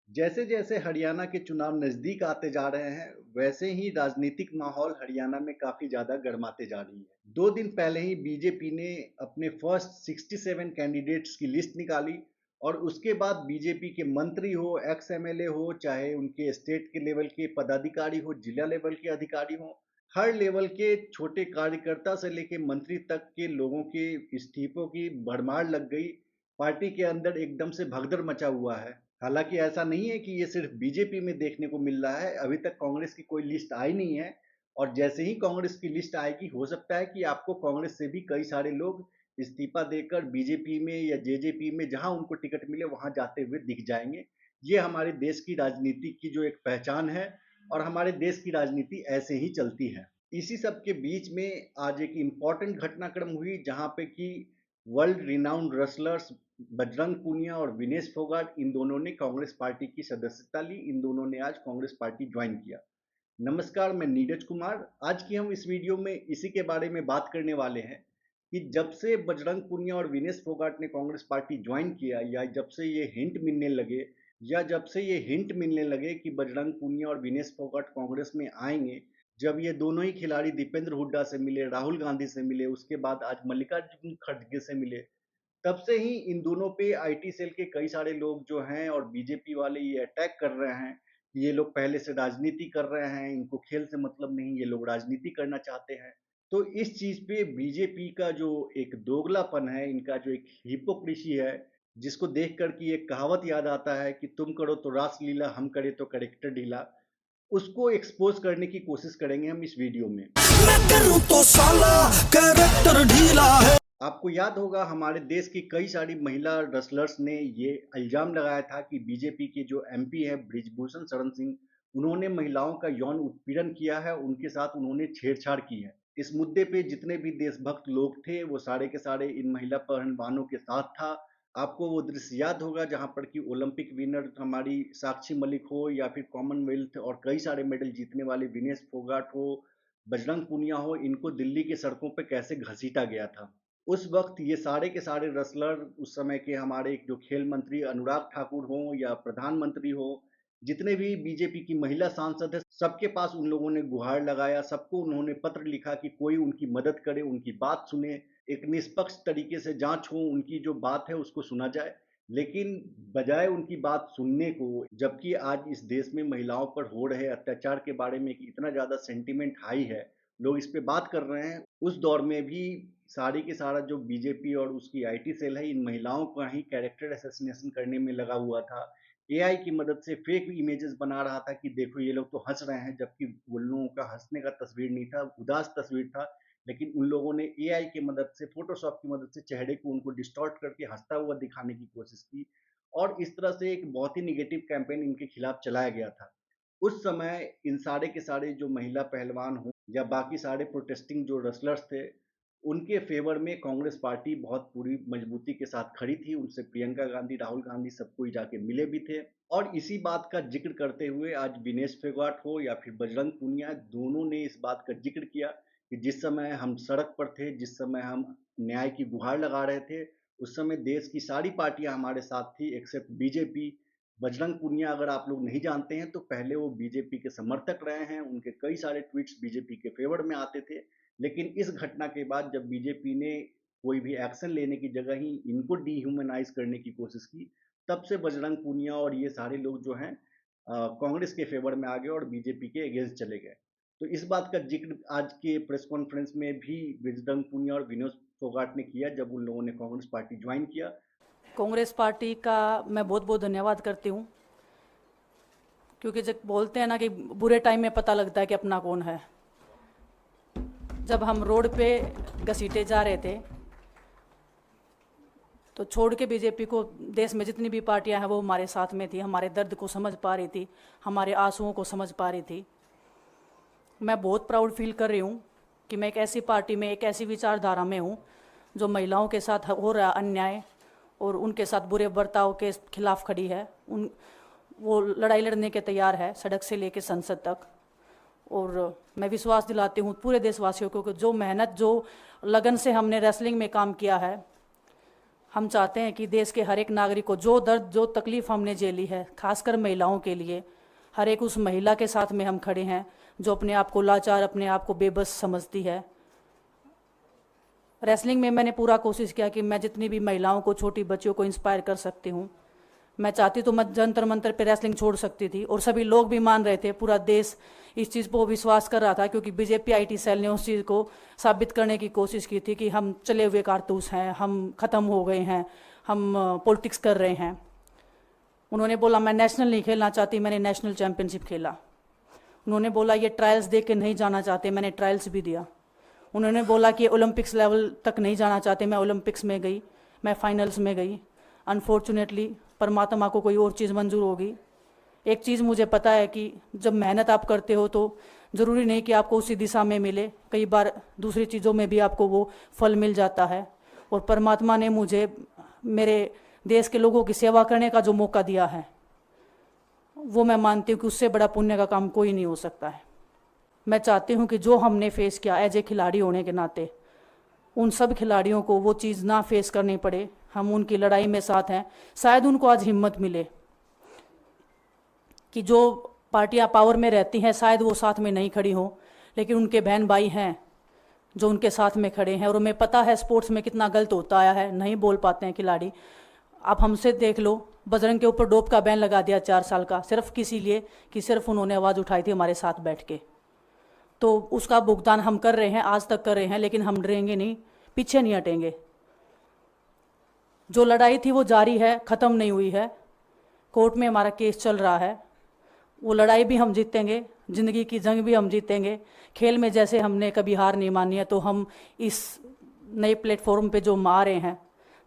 जैसे जैसे हरियाणा के चुनाव नजदीक आते जा रहे हैं, वैसे ही राजनीतिक माहौल हरियाणा में काफी ज्यादा गर्माते जा रही है। 2 दिन पहले ही बीजेपी ने अपने फर्स्ट 67 कैंडिडेट्स की लिस्ट निकाली और उसके बाद बीजेपी के मंत्री हो, एक्स एमएलए हो, चाहे उनके स्टेट के लेवल के पदाधिकारी हो, जिला लेवल के अधिकारी हो, हर लेवल के छोटे कार्यकर्ता से लेके मंत्री तक के लोगों के इस्तीफों की भरमार लग गई। पार्टी के अंदर एकदम से भगदड़ मचा हुआ है। हालांकि ऐसा नहीं है कि ये सिर्फ बीजेपी में देखने को मिल रहा है। अभी तक कांग्रेस की कोई लिस्ट आई नहीं है और जैसे ही कांग्रेस की लिस्ट आएगी, हो सकता है कि आपको कांग्रेस से भी कई सारे लोग इस्तीफा देकर बीजेपी में या जेजेपी में जहां उनको टिकट मिले वहां जाते हुए दिख जाएंगे। ये हमारे देश की राजनीति की जो एक पहचान है और हमारे देश की राजनीति ऐसे ही चलती है। इसी सब के बीच में आज एक इम्पॉर्टेंट घटनाक्रम हुई जहां पे कि world renowned wrestlers Bajrang Punia और विनेश फोगाट, इन दोनों ने कांग्रेस पार्टी की सदस्यता ली। इन दोनों ने आज कांग्रेस पार्टी ज्वाइन किया। नमस्कार, मैं नीरज कुमार। आज की हम इस वीडियो में इसी के बारे में बात करने वाले हैं कि जब से बजरंग पूनिया और विनेश फोगाट ने कांग्रेस पार्टी ज्वाइन किया, या जब से ये हिंट मिलने लगे कि बजरंग पूनिया और विनेश फोगाट कांग्रेस में आएंगे, जब ये दोनों ही खिलाड़ी दीपेंद्र हुड्डा से मिले, राहुल गांधी से मिले, उसके बाद आज मल्लिकार्जुन खड़गे से मिले, तब से ही इन दोनों पे आईटी सेल के कई सारे लोग जो हैं और बीजेपी वाले ये अटैक कर रहे हैं कि ये लोग पहले से राजनीति कर रहे हैं, इनको खेल से मतलब नहीं, ये लोग राजनीति करना चाहते हैं। तो इस चीज पे बीजेपी का जो एक दोगलापन है, इनका जो एक हिपोक्रेसी है, जिसको देख कर की एक कहावत याद आता है कि तुम करो तो रासलीला, हम करे तो करेक्टर ढीला, उसको एक्सपोज करने की कोशिश करेंगे हम इस वीडियो में। मैं करूं तो साला कैरेक्टर ढीला है। आपको याद होगा, हमारे देश की कई सारी महिला रेसलर्स ने ये इल्जाम लगाया था कि बीजेपी के जो एमपी है ब्रिजभूषण शरण सिंह, उन्होंने महिलाओं का यौन उत्पीड़न किया है, उनके साथ उन्होंने छेड़छाड़ की है। इस मुद्दे पे जितने भी देशभक्त लोग थे वो सारे के सारे इन महिला पहलवानों के साथ था। आपको वो दृश्य याद होगा जहां पर कि ओलंपिक विनर हमारी साक्षी मलिक हो, या फिर कॉमनवेल्थ और कई सारे मेडल जीतने वाले विनेश फोगाट हो, बजरंग पूनिया हो, इनको दिल्ली की सड़कों पे कैसे घसीटा गया था। उस वक्त ये सारे के सारे रेसलर, उस समय के हमारे जो खेल मंत्री अनुराग ठाकुर हो या प्रधानमंत्री हो, जितने भी बीजेपी की महिला सांसद है, सबके पास उन लोगों ने गुहार लगाया, सबको उन्होंने पत्र लिखा कि कोई उनकी मदद करे, उनकी बात सुने, एक निष्पक्ष तरीके से जांच हो, उनकी जो बात है उसको सुना जाए। लेकिन बजाय उनकी बात सुनने को, जबकि आज इस देश में महिलाओं पर हो रहे अत्याचार के बारे में इतना ज़्यादा सेंटिमेंट हाई है, लोग इस पे बात कर रहे हैं, उस दौर में भी सारी के सारा जो बीजेपी और उसकी आईटी सेल है, इन महिलाओं का ही कैरेक्टर असैसिनेशन करने में लगा हुआ था। एआई की मदद से फेक इमेजेस बना रहा था कि देखो ये लोग तो हंस रहे हैं, जबकि उन लोगों का हंसने का तस्वीर नहीं था, उदास तस्वीर था। लेकिन उन लोगों ने एआई की मदद से, फोटोशॉप की मदद से चेहरे को उनको डिस्टॉर्ट करके हंसता हुआ दिखाने की कोशिश की और इस तरह से एक बहुत ही निगेटिव कैंपेन इनके खिलाफ चलाया गया था। उस समय इन सारे के सारे जो महिला पहलवान हो या बाकी सारे प्रोटेस्टिंग जो रेसलर्स थे, उनके फेवर में कांग्रेस पार्टी बहुत पूरी मजबूती के साथ खड़ी थी। उनसे प्रियंका गांधी, राहुल गांधी सब कोई जाके मिले भी थे। और इसी बात का जिक्र करते हुए आज विनेश फोगाट हो या फिर बजरंग पूनिया, दोनों ने इस बात का जिक्र किया कि जिस समय हम सड़क पर थे, जिस समय हम न्याय की गुहार लगा रहे थे, उस समय देश की सारी पार्टियां हमारे साथ थी एक्सेप्ट बीजेपी। बजरंग पूनिया, अगर आप लोग नहीं जानते हैं, तो पहले वो बीजेपी के समर्थक रहे हैं, उनके कई सारे ट्वीट्स बीजेपी के फेवर में आते थे। लेकिन इस घटना के बाद जब बीजेपी ने कोई भी एक्शन लेने की जगह ही इनको डिह्यूमनाइज करने की कोशिश की, तब से बजरंग पूनिया और ये सारे लोग जो हैं कांग्रेस के फेवर में आ गए और बीजेपी के अगेंस्ट चले गए। तो इस बात का जिक्र आज के प्रेस कॉन्फ्रेंस में भी बजरंग पूनिया और विनोद फोगाट ने किया जब उन लोगों ने कांग्रेस पार्टी ज्वाइन किया। कांग्रेस पार्टी का मैं बहुत बहुत धन्यवाद करती हूँ, क्योंकि जब बोलते हैं ना कि बुरे टाइम में पता लगता है कि अपना कौन है। जब हम रोड पे घसीटे जा रहे थे तो छोड़ के बीजेपी को, देश में जितनी भी पार्टियां हैं वो हमारे साथ में थी, हमारे दर्द को समझ पा रही थी, हमारे आंसुओं को समझ पा रही थी। मैं बहुत प्राउड फील कर रही हूँ कि मैं एक ऐसी पार्टी में, एक ऐसी विचारधारा में हूँ जो महिलाओं के साथ हो रहा अन्याय और उनके साथ बुरे बर्ताव के खिलाफ खड़ी है। वो लड़ाई लड़ने के तैयार है, सड़क से लेकर संसद तक। और मैं विश्वास दिलाती हूँ पूरे देशवासियों को कि जो मेहनत, जो लगन से हमने रेसलिंग में काम किया है, हम चाहते हैं कि देश के हर एक नागरिक को जो दर्द जो तकलीफ़ हमने झेली है, खासकर महिलाओं के लिए, हर एक उस महिला के साथ में हम खड़े हैं जो अपने आप को लाचार, अपने आप को बेबस समझती है। रेसलिंग में मैंने पूरा कोशिश किया कि मैं जितनी भी महिलाओं को, छोटी बच्चियों को इंस्पायर कर सकती हूँ। मैं चाहती तो मैं जंतर मंतर पे रेसलिंग छोड़ सकती थी, और सभी लोग भी मान रहे थे, पूरा देश इस चीज़ पर विश्वास कर रहा था, क्योंकि बीजेपी आईटी सेल ने उस चीज़ को साबित करने की कोशिश की थी कि हम चले हुए कारतूस हैं, हम ख़त्म हो गए हैं, हम पॉलिटिक्स कर रहे हैं। उन्होंने बोला मैं नेशनल नहीं खेलना चाहती, मैंने नेशनल चैम्पियनशिप खेला। उन्होंने बोला ये ट्रायल्स दे के नहीं जाना चाहते, मैंने ट्रायल्स भी दिया। उन्होंने बोला कि ओलंपिक्स लेवल तक नहीं जाना चाहते, मैं ओलंपिक्स में गई, मैं फाइनल्स में गई। अनफॉर्चुनेटली परमात्मा को कोई और चीज़ मंजूर होगी। एक चीज़ मुझे पता है कि जब मेहनत आप करते हो तो ज़रूरी नहीं कि आपको उसी दिशा में मिले, कई बार दूसरी चीज़ों में भी आपको वो फल मिल जाता है। और परमात्मा ने मुझे मेरे देश के लोगों की सेवा करने का जो मौका दिया है, वो मैं मानती हूँ कि उससे बड़ा पुण्य का काम कोई नहीं हो सकता है। मैं चाहती हूँ कि जो हमने फेस किया एज ए खिलाड़ी होने के नाते, उन सब खिलाड़ियों को वो चीज़ ना फेस करनी पड़े। हम उनकी लड़ाई में साथ हैं। शायद उनको आज हिम्मत मिले कि जो पार्टियां पावर में रहती हैं शायद वो साथ में नहीं खड़ी हों, लेकिन उनके बहन भाई हैं जो उनके साथ में खड़े हैं। और हमें पता है स्पोर्ट्स में कितना गलत होता आया है, नहीं बोल पाते हैं खिलाड़ी। आप हमसे देख लो, बजरंग के ऊपर डोप का बैन लगा दिया 4 साल का, सिर्फ किसी लिए कि सिर्फ उन्होंने आवाज़ उठाई थी हमारे साथ बैठ के। तो उसका भुगतान हम कर रहे हैं, आज तक कर रहे हैं, लेकिन हम डरेंगे नहीं, पीछे नहीं हटेंगे। जो लड़ाई थी वो जारी है, ख़त्म नहीं हुई है। कोर्ट में हमारा केस चल रहा है, वो लड़ाई भी हम जीतेंगे, ज़िंदगी की जंग भी हम जीतेंगे। खेल में जैसे हमने कभी हार नहीं मानी है, तो हम इस नए प्लेटफॉर्म पे जो आ रहे हैं,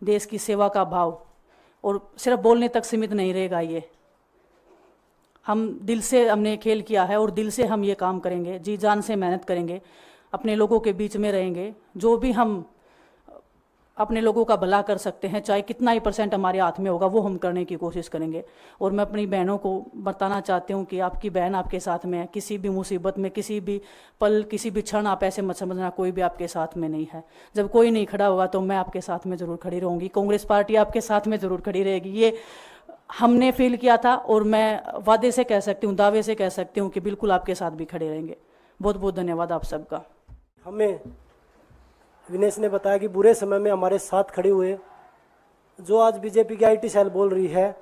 देश की सेवा का भाव, और सिर्फ बोलने तक सीमित नहीं रहेगा ये। हम दिल से हमने खेल किया है और दिल से हम ये काम करेंगे, जी जान से मेहनत करेंगे, अपने लोगों के बीच में रहेंगे। जो भी हम अपने लोगों का भला कर सकते हैं, चाहे कितना ही % हमारे हाथ में होगा, वो हम करने की कोशिश करेंगे। और मैं अपनी बहनों को बताना चाहती हूँ कि आपकी बहन आपके साथ में है। किसी भी मुसीबत में, किसी भी पल, किसी भी क्षण आप ऐसे मत समझना कोई भी आपके साथ में नहीं है। जब कोई नहीं खड़ा होगा तो मैं आपके साथ में ज़रूर खड़ी रहूँगी, कांग्रेस पार्टी आपके साथ में ज़रूर खड़ी रहेगी। ये हमने फील किया था, और मैं वादे से कह सकती हूँ, दावे से कह सकती हूँ कि बिल्कुल आपके साथ भी खड़े रहेंगे। बहुत बहुत धन्यवाद आप सबका। हमें विनेश ने बताया कि बुरे समय में हमारे साथ खड़े हुए, जो आज बीजेपी की आईटी सेल बोल रही है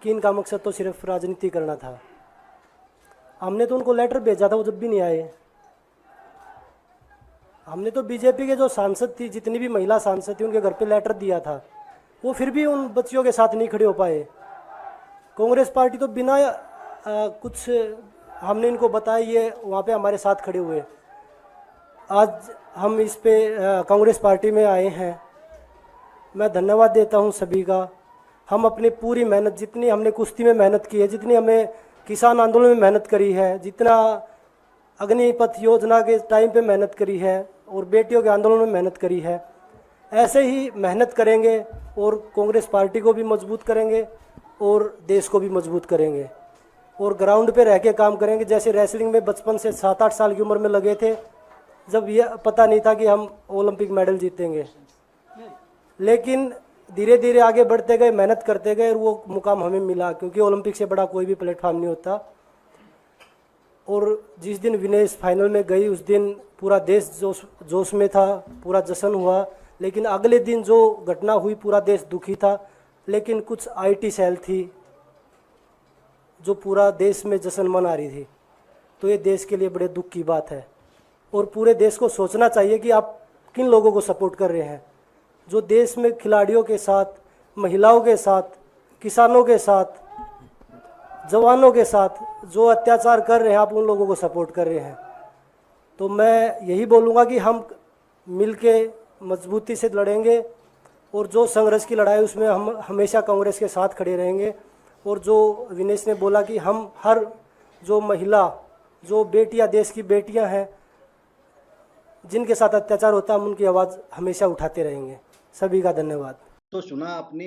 कि इनका मकसद तो सिर्फ राजनीति करना था। हमने तो उनको लेटर भेजा था, वो जब भी नहीं आए। हमने तो बीजेपी के जो सांसद थी, जितनी भी महिला सांसद थी, उनके घर पे लेटर दिया था, वो फिर भी उन बच्चियों के साथ नहीं खड़े हो पाए। कांग्रेस पार्टी तो बिना कुछ हमने इनको बताया, ये वहाँ पे हमारे साथ खड़े हुए। आज हम इस पे कांग्रेस पार्टी में आए हैं। मैं धन्यवाद देता हूँ सभी का। हम अपनी पूरी मेहनत, जितनी हमने कुश्ती में मेहनत की है, जितनी हमें किसान आंदोलन में मेहनत करी है, जितना अग्निपथ योजना के टाइम पे मेहनत करी है, और बेटियों के आंदोलन में मेहनत करी है, ऐसे ही मेहनत करेंगे और कांग्रेस पार्टी को भी मजबूत करेंगे और देश को भी मजबूत करेंगे। और ग्राउंड पे रह के काम करेंगे। जैसे रेसलिंग में बचपन से 7-8 साल की उम्र में लगे थे, जब यह पता नहीं था कि हम ओलंपिक मेडल जीतेंगे, लेकिन धीरे धीरे आगे बढ़ते गए, मेहनत करते गए, और वो मुकाम हमें मिला। क्योंकि ओलंपिक से बड़ा कोई भी प्लेटफॉर्म नहीं होता। और जिस दिन विनेश फाइनल में गई, उस दिन पूरा देश जोश में था, पूरा जश्न हुआ। लेकिन अगले दिन जो घटना हुई, पूरा देश दुखी था। लेकिन कुछ आईटी सेल थी जो पूरा देश में जश्न मना रही थी। तो ये देश के लिए बड़े दुख की बात है। और पूरे देश को सोचना चाहिए कि आप किन लोगों को सपोर्ट कर रहे हैं। जो देश में खिलाड़ियों के साथ, महिलाओं के साथ, किसानों के साथ, जवानों के साथ जो अत्याचार कर रहे हैं, आप उन लोगों को सपोर्ट कर रहे हैं। तो मैं यही बोलूँगा कि हम मिलके मजबूती से लड़ेंगे, और जो संघर्ष की लड़ाई उसमें हम हमेशा कांग्रेस के साथ खड़े रहेंगे। और जो विनेश ने बोला कि हम हर जो महिला, जो बेटियां, देश की बेटियां हैं, जिनके साथ अत्याचार होता है, हम उनकी आवाज़ हमेशा उठाते रहेंगे। सभी का धन्यवाद। तो सुना आपने,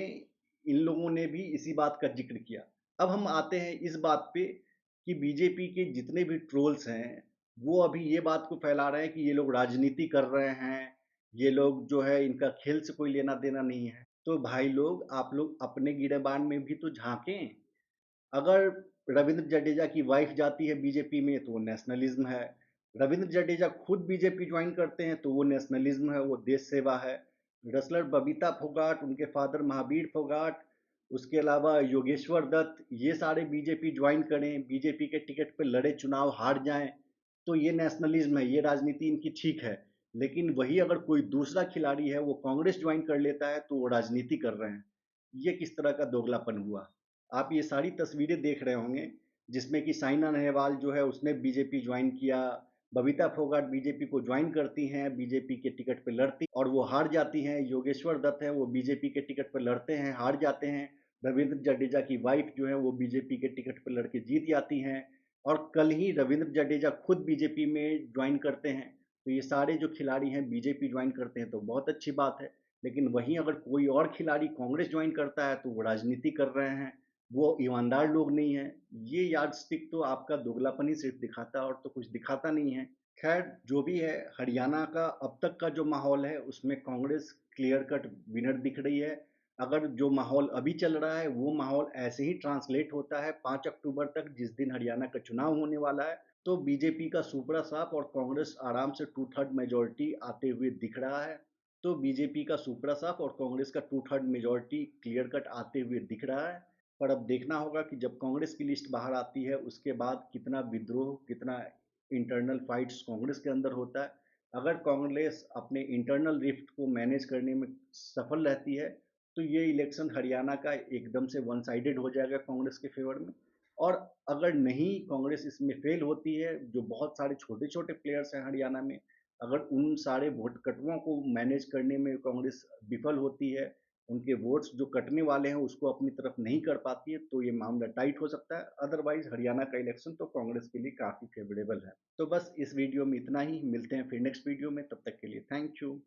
इन लोगों ने भी इसी बात का जिक्र किया। अब हम आते हैं इस बात पे कि बीजेपी के जितने भी ट्रोल्स हैं, वो अभी ये बात को फैला रहे हैं कि ये लोग राजनीति कर रहे हैं, ये लोग जो है इनका खेल से कोई लेना देना नहीं है। तो भाई लोग आप लोग अपने गिरेबान में भी तो झाँकें। अगर रविंद्र जडेजा की वाइफ जाती है बीजेपी में तो वो नेशनलिज्म है। रविंद्र जडेजा खुद बीजेपी ज्वाइन करते हैं तो वो नेशनलिज्म है, वो देश सेवा है। रेसलर बबीता फोगाट, उनके फादर महावीर फोगाट, उसके अलावा योगेश्वर दत्त, ये सारे बीजेपी ज्वाइन करें, बीजेपी के टिकट पे लड़े, चुनाव हार जाएं, तो ये नेशनलिज्म है, ये राजनीति इनकी ठीक है। लेकिन वही अगर कोई दूसरा खिलाड़ी है वो कांग्रेस ज्वाइन कर लेता है तो वो राजनीति कर रहे हैं। ये किस तरह का दोगलापन हुआ। आप ये सारी तस्वीरें देख रहे होंगे जिसमें कि साइना नेहवाल जो है उसने बीजेपी ज्वाइन किया, बबीता फोगाट बीजेपी को ज्वाइन करती हैं, बीजेपी के टिकट पे लड़ती और वो हार जाती हैं। योगेश्वर दत्त है वो बीजेपी के टिकट पर लड़ते हैं, हार जाते हैं। रविंद्र जडेजा की वाइफ जो है वो बीजेपी के टिकट पर लड़के जीत जाती हैं और कल ही रविंद्र जडेजा खुद बीजेपी में ज्वाइन करते हैं। तो ये सारे जो खिलाड़ी हैं बीजेपी ज्वाइन करते हैं तो बहुत अच्छी बात है। लेकिन वहीं अगर कोई और खिलाड़ी कांग्रेस ज्वाइन करता है तो वो राजनीति कर रहे हैं, वो ईमानदार लोग नहीं हैं। ये यार्डस्टिक तो आपका दोगलापन ही सिर्फ दिखाता है और तो कुछ दिखाता नहीं है। खैर जो भी है, हरियाणा का अब तक का जो माहौल है उसमें कांग्रेस क्लियर कट विनर दिख रही है। अगर जो माहौल अभी चल रहा है वो माहौल ऐसे ही ट्रांसलेट होता है 5 अक्टूबर तक, जिस दिन हरियाणा का चुनाव होने वाला है, तो बीजेपी का सुपड़ा साफ और कांग्रेस आराम से 2/3 मेजोरिटी आते हुए दिख रहा है। तो बीजेपी का सुपड़ा साफ और कांग्रेस का 2/3 मेजोरिटी क्लियर कट आते हुए दिख रहा है। पर अब देखना होगा कि जब कांग्रेस की लिस्ट बाहर आती है उसके बाद कितना विद्रोह, कितना इंटरनल फाइट्स कांग्रेस के अंदर होता है। अगर कांग्रेस अपने इंटरनल रिफ्ट को मैनेज करने में सफल रहती है तो ये इलेक्शन हरियाणा का एकदम से वन साइडेड हो जाएगा कांग्रेस के फेवर में। और अगर नहीं कांग्रेस इसमें फेल होती है, जो बहुत सारे छोटे छोटे प्लेयर्स हैं हरियाणा में, अगर उन सारे वोट कटुओं को मैनेज करने में कांग्रेस विफल होती है, उनके वोट्स जो कटने वाले हैं उसको अपनी तरफ नहीं कर पाती है, तो ये मामला टाइट हो सकता है। अदरवाइज हरियाणा का इलेक्शन तो कांग्रेस के लिए काफ़ी फेवरेबल है। तो बस इस वीडियो में इतना ही, मिलते हैं फिर नेक्स्ट वीडियो में, तब तक के लिए थैंक यू।